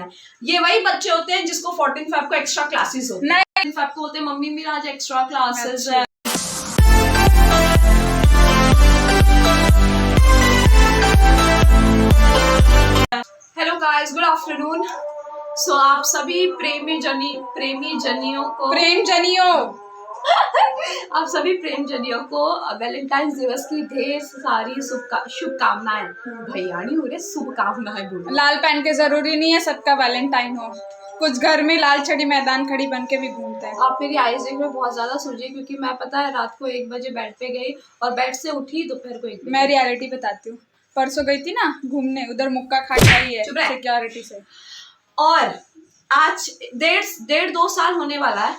लेना है। ये वही बच्चे होते हैं जिसको 14 फेब को एक्स्ट्रा क्लासेस होते हैं। 14 फेब को होते हैं मम्मी मेरा आज एक्स्ट्रा क्लासेस है। Hello guys, good afternoon. So आप सभी प्रेमी जनियों आप सभी प्रेम जनियों को वैलेंटाइंस दिवस की ढेर सारी शुभकामनाएं। भैया नहीं हो रहे, शुभकामनाएं बोलो। लाल पहन के जरूरी नहीं है सबका वैलेंटाइन हो, कुछ घर में लाल छड़ी मैदान खड़ी बन के भी घूमते हैं। आप मेरी आईज देख में बहुत ज्यादा सूझी, क्योंकि मैं पता है रात को 1 बजे बेड पे गई और बेड से उठी दोपहर को 1 बजे। मैं रियलिटी बताती हूँ, परसों गई थी ना घूमने, उधर मुक्का खा के आई है सिक्योरिटी से। और आज 1.5-2 साल होने वाला है,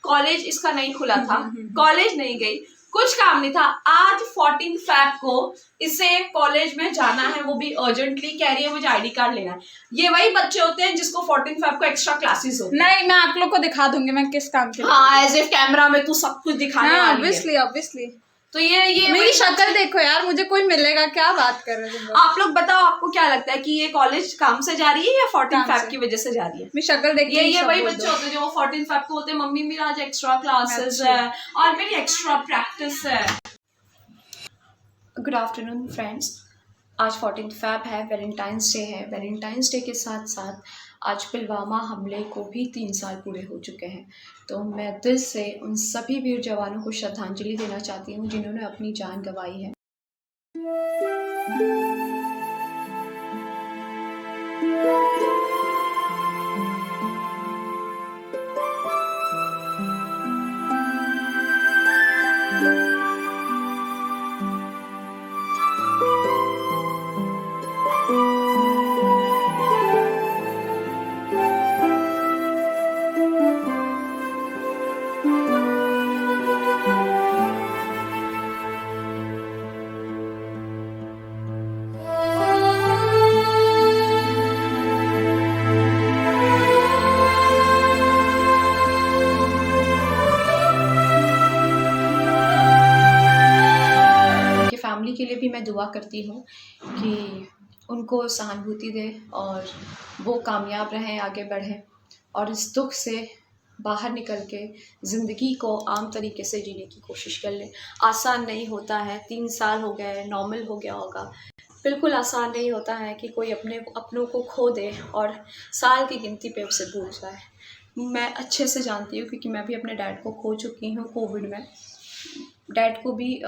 कॉलेज इसका नहीं खुला था, कॉलेज नहीं गई, कुछ काम नहीं था। आज 14 फेब को इसे कॉलेज में जाना है, वो भी अर्जेंटली कह रही है मुझे आईडी कार्ड लेना है। ये वही बच्चे होते हैं जिसको 14 फेब को एक्स्ट्रा क्लासेस होते हैं। नहीं, मैं आप लोग को दिखा दूंगी मैं किस काम के लिए। हाँ, एज इफ कैमरा में तू सब कुछ दिखाने वाली है। ऑब्वियसली। तो ये मेरी शक्ल देखो यार, मुझे कोई मिलेगा क्या? बात कर रहे हो आप लोग, बताओ आपको क्या लगता है कि ये कॉलेज काम से जा रही है या 14 फेब की वजह से जा रही है? मेरी शक्ल देखिए। ये वही बच्चे होते हैं जो 14 फेब को होते हैं मम्मी मेरा आज एक्स्ट्रा क्लासेस है और मेरी एक्स्ट्रा प्रैक्टिस है। गुड आफ्टरनून फ्रेंड्स, आज 14 फेब है, वैलेंटाइंस डे है। वैलेंटाइंस डे के साथ साथ आज पुलवामा हमले को भी 3 साल पूरे हो चुके हैं। तो मैं दिल से उन सभी वीर जवानों को श्रद्धांजलि देना चाहती हूँ जिन्होंने अपनी जान गंवाई है। फैमिली के लिए भी मैं दुआ करती हूँ कि उनको सहानुभूति दे और वो कामयाब रहें, आगे बढ़ें और इस दुख से बाहर निकल के ज़िंदगी को आम तरीके से जीने की कोशिश कर लें। आसान नहीं होता है, 3 साल हो गए, नॉर्मल हो गया होगा। बिल्कुल आसान नहीं होता है कि कोई अपनों को खो दे और साल की गिनती पे उसे भूल जाए। मैं अच्छे से जानती हूँ क्योंकि मैं भी अपने डैड को खो चुकी हूँ कोविड में। डैड को भी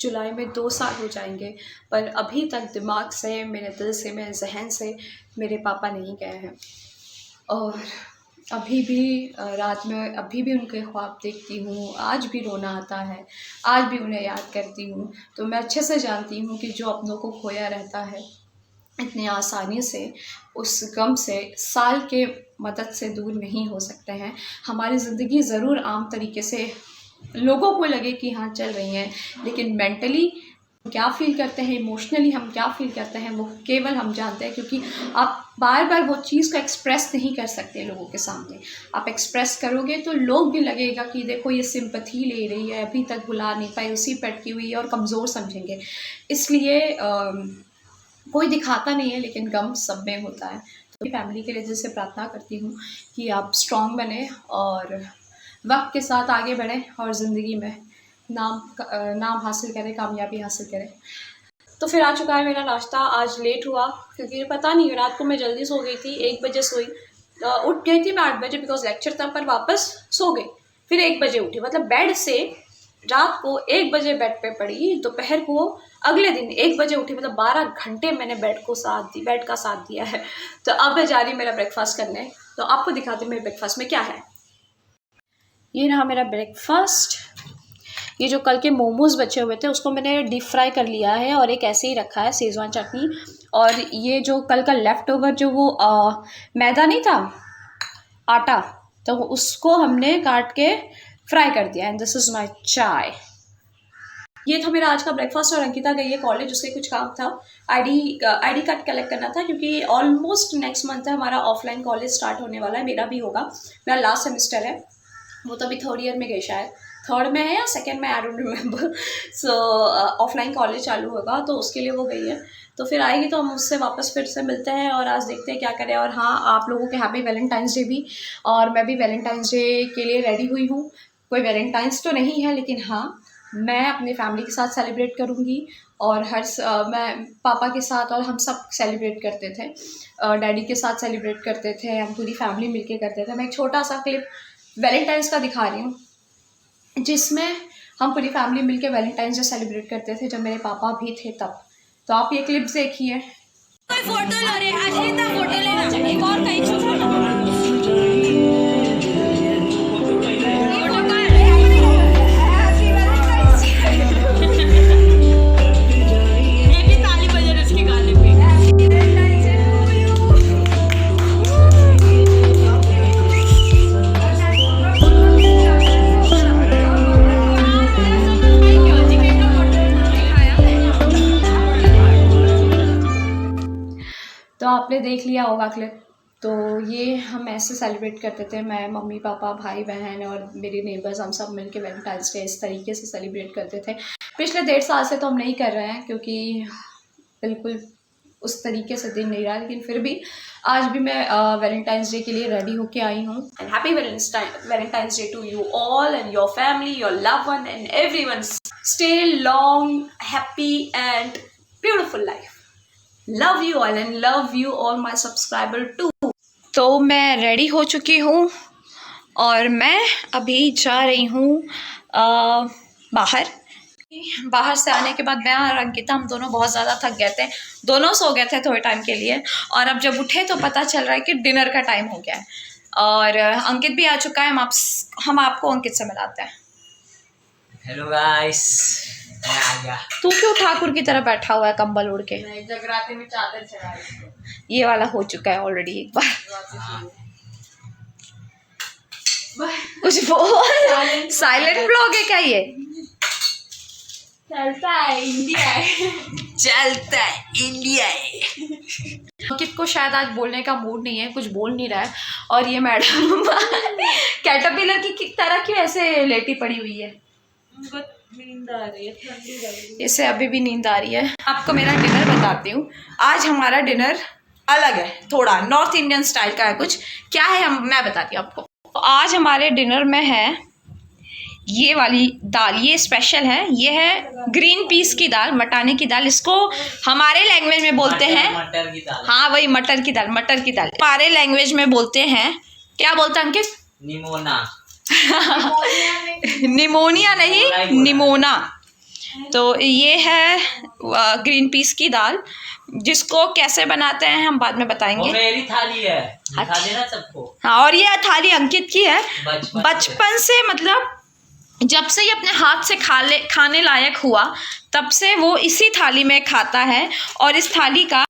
जुलाई में 2 साल हो जाएंगे, पर अभी तक दिमाग से, मेरे दिल से, मेरे जहन से मेरे पापा नहीं गए हैं। और अभी भी रात में अभी भी उनके ख्वाब देखती हूँ, आज भी रोना आता है, आज भी उन्हें याद करती हूँ। तो मैं अच्छे से जानती हूँ कि जो अपनों को खोया रहता है इतनी आसानी से उस गम से साल के मदद से दूर नहीं हो सकते हैं। हमारी ज़िंदगी ज़रूर आम तरीके से लोगों को लगे कि हाँ चल रही हैं, लेकिन मेंटली क्या फ़ील करते हैं, इमोशनली हम क्या फ़ील करते हैं, वो केवल हम जानते हैं। क्योंकि आप बार बार वो चीज़ को एक्सप्रेस नहीं कर सकते लोगों के सामने। आप एक्सप्रेस करोगे तो लोग भी लगेगा कि देखो ये सिंपैथी ले रही है, अभी तक भुला नहीं पाई, उसी पे अटकी हुई है और कमज़ोर समझेंगे। इसलिए कोई दिखाता नहीं है, लेकिन गम सब में होता है। तो फैमिली के लिए जैसे प्रार्थना करती हूँ कि आप स्ट्रॉन्ग बने और वक्त के साथ आगे बढ़ें और ज़िंदगी में नाम हासिल करें, कामयाबी हासिल करें। तो फिर आ चुका है मेरा नाश्ता। आज लेट हुआ क्योंकि पता नहीं, रात को मैं जल्दी सो गई थी, 1 बजे सोई, उठ गई थी मैं 8 बजे बिकॉज लेक्चर था, पर वापस सो गई। फिर 1 बजे उठी, मतलब बेड से रात को 1 बजे बेड पे पड़ी, दोपहर को अगले दिन 1 बजे उठी, मतलब 12 घंटे मैंने बेड का साथ दिया है। तो अब मैं जा रही मेरा ब्रेकफास्ट करने, तो आपको दिखाती हूँ मेरे ब्रेकफास्ट में क्या है। ये रहा मेरा ब्रेकफास्ट। ये जो कल के मोमोज़ बचे हुए थे उसको मैंने डीप फ्राई कर लिया है और एक ऐसे ही रखा है, शेज़वान चटनी। और ये जो कल का लेफ़्ट ओवर जो वो मैदा नहीं था, आटा, तो उसको हमने काट के फ्राई कर दिया। एंड दिस इज़ माय चाय। ये था मेरा आज का ब्रेकफास्ट। और अंकिता गई है कॉलेज, उसके कुछ काम था, आईडी कार्ड कलेक्ट करना था, क्योंकि ऑलमोस्ट नेक्स्ट मंथ है हमारा ऑफलाइन कॉलेज स्टार्ट होने वाला है। मेरा भी होगा, मेरा लास्ट सेमेस्टर है, वो तो अभी 3rd ईयर में गई शायद, थर्ड में है या सेकंड में, I don't remember. So offline college चालू होगा तो उसके लिए वो गई है, तो फिर आएगी तो हम उससे वापस फिर से मिलते हैं और आज देखते हैं क्या करें। और हाँ, आप लोगों के हैप्पी वैलेंटाइंस डे भी, और मैं भी वैलेंटाइंस डे के लिए रेडी हुई हूँ। कोई वैलेंटाइंस तो नहीं है, लेकिन हाँ मैं अपनी फैमिली के साथ सेलिब्रेट करूँगी। और मैं पापा के साथ, और हम सब सेलिब्रेट करते थे, डैडी के साथ सेलिब्रेट करते थे, हम पूरी फैमिली मिलके करते थे। मैं एक छोटा सा क्लिप वैलेंटाइंस का दिखा रही हूँ, जिसमें हम पूरी फैमिली मिलके वैलेंटाइंस डे सेलिब्रेट करते थे जब मेरे पापा भी थे तब। तो आप ये क्लिप देखिए। कोई फोटो लो रे, अश्विता फोटो लेना, एक और कहीं छुपा तो आपने देख लिया होगा क्लिप। तो ये हम ऐसे सेलिब्रेट करते थे, मैं, मम्मी, पापा, भाई बहन और मेरे नेबर्स, हम सब मिलके वैलेंटाइंस डे इस तरीके से सेलिब्रेट करते थे। पिछले 1.5 साल से तो हम नहीं कर रहे हैं, क्योंकि बिल्कुल उस तरीके से दिन नहीं रहा, लेकिन फिर भी आज भी मैं वैलेंटाइंस डे के लिए रेडी होके आई हूँ। And happy Valentine's day to you all and your family, your love one and everyone. Stay long, happy and beautiful life. Love you all and love you all my subscriber too. तो मैं ready हो चुकी हूँ और मैं अभी जा रही हूँ बाहर से आने के बाद मैं और अंकिता, हम दोनों बहुत ज़्यादा थक गए थे, दोनों सो गए थे थोड़े टाइम के लिए। और अब जब उठे तो पता चल रहा है कि डिनर का टाइम हो गया है, और अंकित भी आ चुका है। हम आपको अंकित से मिलाते हैं। हेलो गाइस, मैं आ गया। तू क्यों ठाकुर की तरह बैठा हुआ है कंबल ओढ़ के? जगराते में चादर चढ़ाई, ये वाला हो चुका है ऑलरेडी एक बार। कुछ बोल, साइलेंट ब्लॉग है क्या ये? चलता है इंडिया है। चलता है इंडिया है। अंकित को शायद आज बोलने का मूड नहीं है, कुछ बोल नहीं रहा है। और ये मैडम कैटरपिलर की तरह क्यों ऐसे लेटी पड़ी हुई है? नींद आ रही है, ठंडी लग रही है। इसे अभी भी नींद आ रही है। आपको मेरा डिनर बताती हूँ। आज हमारा डिनर अलग है, थोड़ा नॉर्थ इंडियन स्टाइल का है कुछ। क्या है मैं बताती हूँ आपको। तो आज हमारे डिनर में है ये वाली दाल, ये स्पेशल है। ये है ग्रीन पीस की दाल, मटाने की दाल। इसको हमारे लैंग्वेज में बोलते हैं मटर की दाल। हाँ वही मटर की दाल। हमारे लैंग्वेज में बोलते हैं, क्या बोलते हैं अंकित? निमोना। निमोनिया नहीं, निमोना। तो ये है ग्रीन पीस की दाल, जिसको कैसे बनाते हैं हम बाद में बताएंगे। वो मेरी थाली है, दिखा देना सबको। हाँ, और ये थाली अंकित की है। बचपन से, मतलब जब से ये अपने हाथ से खाने लायक हुआ, तब से वो इसी थाली में खाता है। और इस थाली का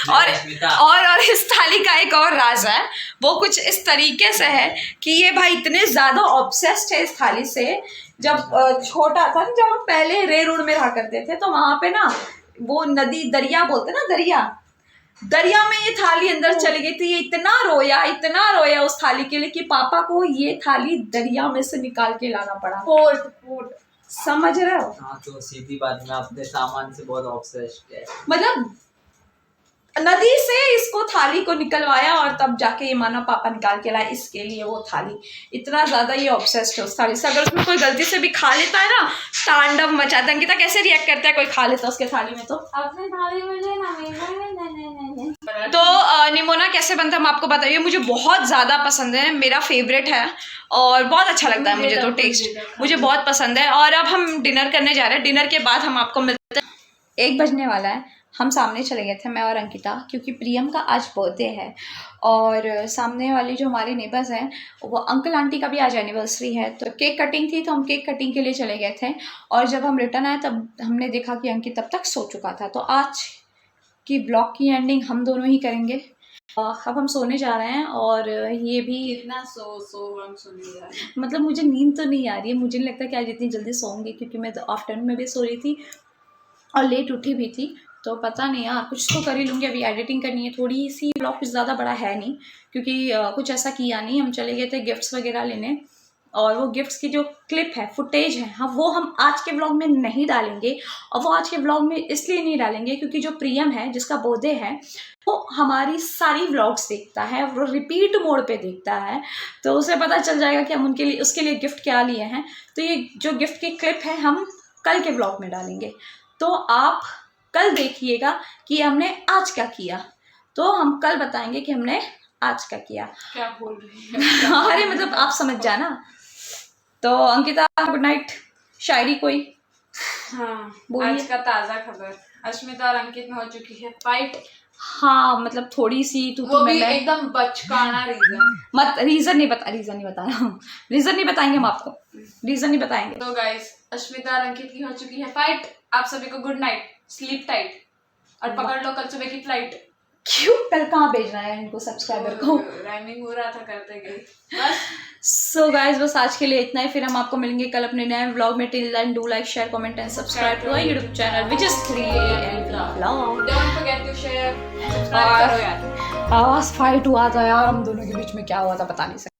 और इस थाली का एक और राज है, वो कुछ इस तरीके से है कि ये भाई इतने ज़्यादा ऑब्सेस्ड है इस थाली से। जब छोटा था, जब हम पहले रेरूड में रहा करते थे, तो वहाँ पे ना वो नदी, दरिया बोलते ना, दरिया में ये थाली अंदर चली गई थी। ये इतना रोया उस थाली के लिए कि पापा को ये थाली दरिया में से निकाल के लाना पड़ा। पोर्ट समझ रहे हो? हाँ, तो सीधी बात में अपने सामान से बहुत ऑब्सेस्ड है। मतलब नदी से इसको थाली को निकलवाया और तब जाके ये माना पापा निकाल के लाए इसके लिए वो थाली। इतना ज्यादा ये ऑब्सेस्ड है उस थाली से। अगर उसमें कोई गलती से भी खा लेता है ना, तांडव मचाता है। अंकिता कैसे रिएक्ट करता है कोई खा लेता है उसके थाली में? तो अपने थाली में लेना। तो निमोना कैसे बनता है हम आपको बताइए। मुझे बहुत ज़्यादा पसंद है, मेरा फेवरेट है और बहुत अच्छा लगता है मुझे तो। टेस्ट मुझे बहुत पसंद है। और अब हम डिनर करने जा रहे हैं। डिनर के बाद हम आपको मिलते हैं। 1 बजने वाला है। हम सामने चले गए थे, मैं और अंकिता, क्योंकि प्रियम का आज बर्थडे है। और सामने वाले जो हमारे नेबर्स हैं, वो अंकल आंटी का भी आज एनिवर्सरी है। तो केक कटिंग थी, तो हम केक कटिंग के लिए चले गए थे। और जब हम रिटर्न आए तब हमने देखा कि अंकित तब तक सो चुका था। तो आज की ब्लॉग की एंडिंग हम दोनों ही करेंगे। अब हम सोने जा रहे हैं। और ये भी इतना हम सोने जा रहे हैं। मतलब मुझे नींद तो नहीं आ रही है। मुझे नहीं लगता कि आज इतनी जल्दी सोऊंगी, क्योंकि मैं आफ्टरनून में भी सो रही थी और लेट उठी भी थी। तो पता नहीं यार, कुछ तो कर ही लूँगी। अभी एडिटिंग करनी है थोड़ी सी। ब्लॉग कुछ ज़्यादा बड़ा है नहीं, क्योंकि कुछ ऐसा किया नहीं। हम चले गए थे गिफ्ट्स वगैरह लेने, और वो गिफ्ट्स की जो क्लिप है, फुटेज है, हाँ वो हम आज के व्लॉग में नहीं डालेंगे। और वो आज के व्लॉग में इसलिए नहीं डालेंगे क्योंकि जो प्रियम है, जिसका बर्थडे है, वो हमारी सारी व्लॉग्स देखता है, वो रिपीट मोड पे देखता है, तो उसे पता चल जाएगा कि हम उनके लिए, उसके लिए गिफ्ट क्या लिए हैं। तो ये जो गिफ्ट की क्लिप है हम कल के व्लॉग में डालेंगे, तो आप कल देखिएगा कि हमने आज क्या किया। तो हम कल बताएंगे कि हमने आज क्या किया। क्या बोल रही है? अरे मतलब आप समझ जाए ना। तो अंकिता, गुड नाइट। शायरी कोई? हाँ, बोलिए। आज का ताज़ा खबर, अश्मिता और अंकित में हो चुकी है फाइट। हाँ मतलब थोड़ी सी वो भी एकदम बचकाना रीजन। मत रीजन नहीं बता रहा हूँ, रीजन नहीं बताएंगे हम आपको, रीजन नहीं बताएंगे। तो गाइस, अश्मिता और अंकित की हो चुकी है फाइट। आप सभी को गुड नाइट, स्लीप टाइट, और पकड़ लो कल सुबह की फ्लाइट। क्यों? कल कहाँ भेजना है इनको सब्सक्राइबर को? राइमिंग हो रहा था करते गए बस। सो गाइज बस आज के लिए इतना ही, फिर हम आपको मिलेंगे कल अपने नए व्लॉग में। Till then do like, share, comment and subscribe to our YouTube channel which is 3AM vlog. Don't forget to share and subscribe करो यार। आवाज फाइट हुआ था यार हम दोनों के बीच में, क्या हुआ था पता नहीं।